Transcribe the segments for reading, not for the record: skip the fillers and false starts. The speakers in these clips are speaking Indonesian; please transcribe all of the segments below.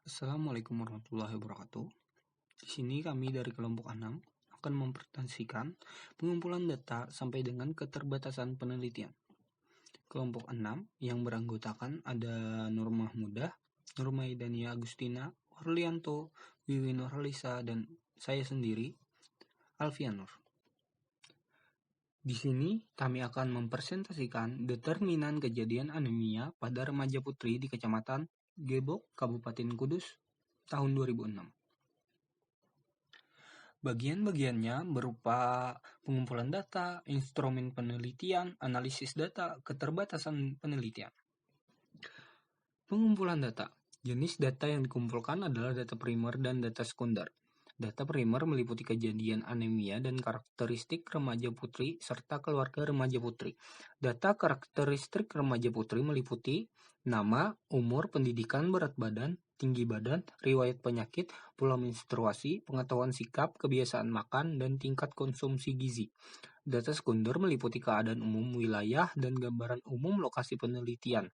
Assalamualaikum warahmatullahi wabarakatuh. Di sini kami dari kelompok 6 akan mempresentasikan pengumpulan data sampai dengan keterbatasan penelitian. Kelompok 6 yang beranggotakan ada Nur Mahmudah, Nur Maidania Agustina, Orlianto, Wiwi Nurhalisa, dan saya sendiri, Alfianur. Di sini kami akan mempresentasikan determinan kejadian anemia pada remaja putri di Kecamatan Gebok, Kabupaten Kudus, tahun 2006. Bagian-bagiannya berupa pengumpulan data, instrumen penelitian, analisis data, keterbatasan penelitian. Pengumpulan data. Jenis data yang dikumpulkan adalah data primer dan data sekunder. Data primer meliputi kejadian anemia dan karakteristik remaja putri serta keluarga remaja putri. Data karakteristik remaja putri meliputi nama, umur, pendidikan, berat badan, tinggi badan, riwayat penyakit, pola menstruasi, pengetahuan sikap, kebiasaan makan, dan tingkat konsumsi gizi. Data sekunder meliputi keadaan umum wilayah dan gambaran umum lokasi penelitian.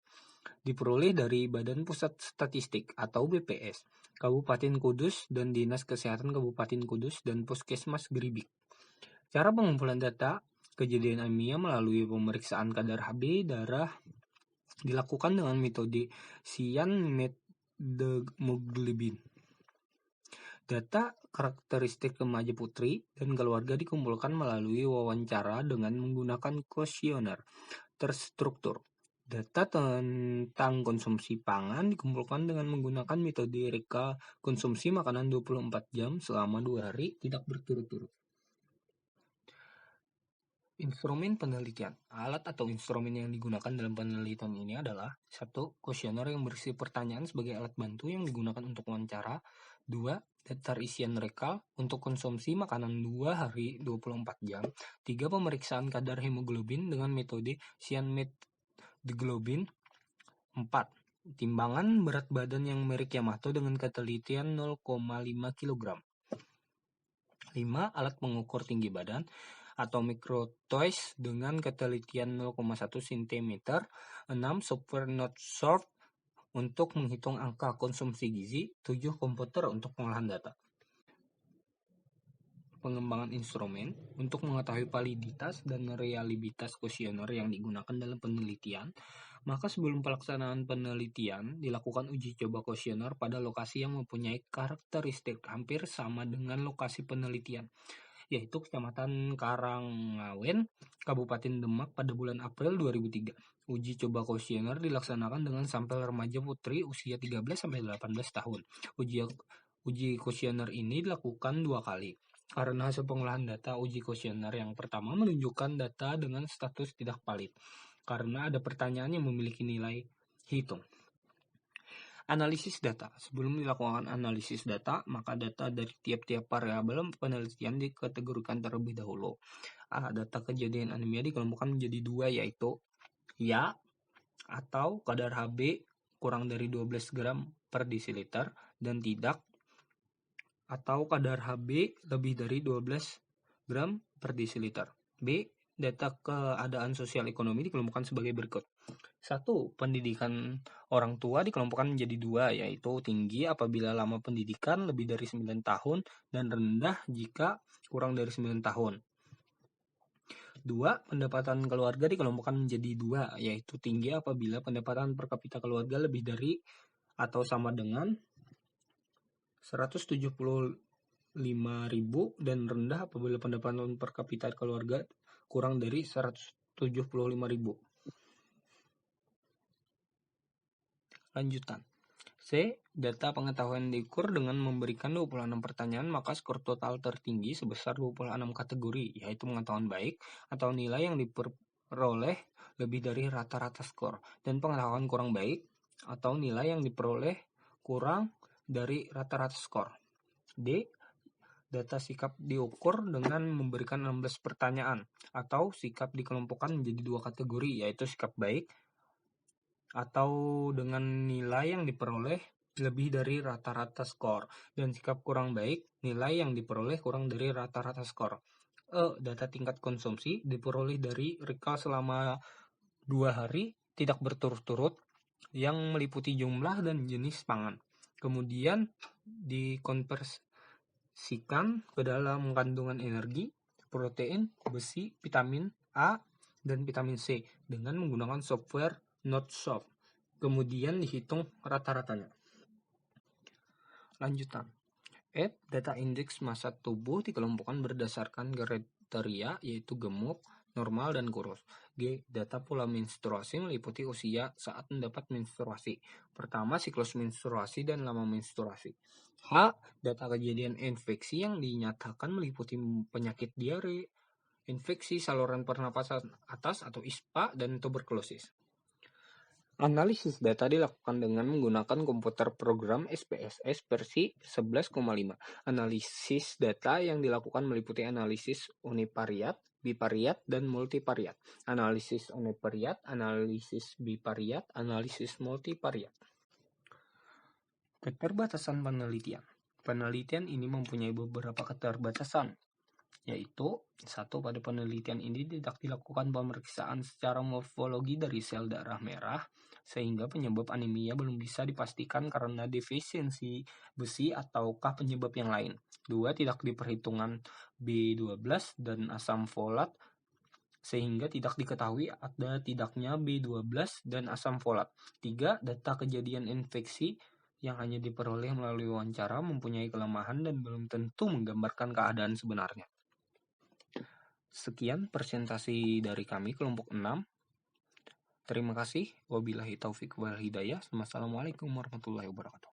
Diperoleh dari Badan Pusat Statistik atau BPS, Kabupaten Kudus, dan Dinas Kesehatan Kabupaten Kudus dan Puskesmas Geribik. Cara pengumpulan data kejadian anemia melalui pemeriksaan kadar Hb darah dilakukan dengan metode cyanmethemoglobin. Data karakteristik remaja putri dan keluarga dikumpulkan melalui wawancara dengan menggunakan kuesioner terstruktur. Data tentang konsumsi pangan dikumpulkan dengan menggunakan metode reka konsumsi makanan 24 jam selama 2 hari tidak berturut-turut. Instrumen penelitian. Alat atau instrumen yang digunakan dalam penelitian ini adalah 1. Kuesioner yang berisi pertanyaan sebagai alat bantu yang digunakan untuk wawancara. 2. Daftar isian rekal untuk konsumsi makanan 2 hari 24 jam. 3. Pemeriksaan kadar hemoglobin dengan metode cyanmethemoglobin. 4. Timbangan berat badan yang merek Yamato dengan ketelitian 0,5 kg. 5. Alat pengukur tinggi badan atau microtoys dengan ketelitian 0,1 cm. 6. Supernode sort untuk menghitung angka konsumsi gizi. 7. Komputer untuk pengolahan data. Pengembangan instrumen untuk mengetahui validitas dan reliabilitas kuesioner yang digunakan dalam penelitian, maka sebelum pelaksanaan penelitian dilakukan uji coba kuesioner pada lokasi yang mempunyai karakteristik hampir sama dengan lokasi penelitian, yaitu Kecamatan Karangawen, Kabupaten Demak pada bulan April 2003. Uji coba kuesioner dilaksanakan dengan sampel remaja putri usia 13-18 tahun. Uji kuesioner ini dilakukan 2 kali. Karena hasil pengolahan data uji kuesioner yang pertama menunjukkan data dengan status tidak valid, karena ada pertanyaan yang memiliki nilai hitung. Analisis data. Sebelum dilakukan analisis data, maka data dari tiap-tiap variabel penelitian dikategorikan terlebih dahulu. Data kejadian anemia dikelompokkan menjadi 2, yaitu ya atau kadar Hb kurang dari 12 gram per desiliter, dan tidak atau kadar Hb lebih dari 12 gram per desiliter. B. Data keadaan sosial ekonomi dikelompokkan sebagai berikut. 1. Pendidikan orang tua dikelompokkan menjadi 2, yaitu tinggi apabila lama pendidikan lebih dari 9 tahun dan rendah jika kurang dari 9 tahun. 2. Pendapatan keluarga dikelompokkan menjadi 2, yaitu tinggi apabila pendapatan per kapita keluarga lebih dari atau sama dengan 175.000 dan rendah apabila pendapatan per kapita keluarga kurang dari 175.000. Lanjutan. C. Data pengetahuan diukur dengan memberikan 26 pertanyaan, maka skor total tertinggi sebesar 26 kategori, yaitu pengetahuan baik atau nilai yang diperoleh lebih dari rata-rata skor, dan pengetahuan kurang baik atau nilai yang diperoleh kurang dari rata-rata skor. D. Data sikap diukur dengan memberikan 16 pertanyaan, atau sikap dikelompokkan menjadi 2 kategori, yaitu sikap baik atau dengan nilai yang diperoleh lebih dari rata-rata skor, dan sikap kurang baik, nilai yang diperoleh kurang dari rata-rata skor. Data tingkat konsumsi diperoleh dari rekal selama 2 hari tidak berturut-turut yang meliputi jumlah dan jenis pangan. kemudian dikonversikan ke dalam kandungan energi, protein, besi, vitamin A, dan vitamin C dengan menggunakan software NoteSoft. Kemudian dihitung rata-ratanya. Lanjutan. Data indeks massa tubuh dikelompokkan berdasarkan kriteria yaitu gemuk, normal, dan kurus. G. Data pola menstruasi meliputi usia saat mendapat menstruasi. Pertama, siklus menstruasi dan lama menstruasi. H. Data kejadian infeksi yang dinyatakan meliputi penyakit diare, infeksi saluran pernapasan atas atau ISPA, dan tuberkulosis. Analisis data dilakukan dengan menggunakan komputer program SPSS versi 11,5. Analisis data yang dilakukan meliputi analisis univariat, bivariat, dan multivariat. Analisis univariat, analisis bivariat, analisis multivariat. Keterbatasan penelitian. Penelitian ini mempunyai beberapa keterbatasan, yaitu satu, pada penelitian ini tidak dilakukan pemeriksaan secara morfologi dari sel darah merah, sehingga penyebab anemia belum bisa dipastikan karena defisiensi besi ataukah penyebab yang lain. 2. Tidak diperhitungkan B12 dan asam folat, sehingga tidak diketahui ada tidaknya B12 dan asam folat. 3. Data kejadian infeksi yang hanya diperoleh melalui wawancara mempunyai kelemahan dan belum tentu menggambarkan keadaan sebenarnya. Sekian presentasi dari kami kelompok 6. Terima kasih. Wabillahi taufik wal hidayah. Wassalamualaikum warahmatullahi wabarakatuh.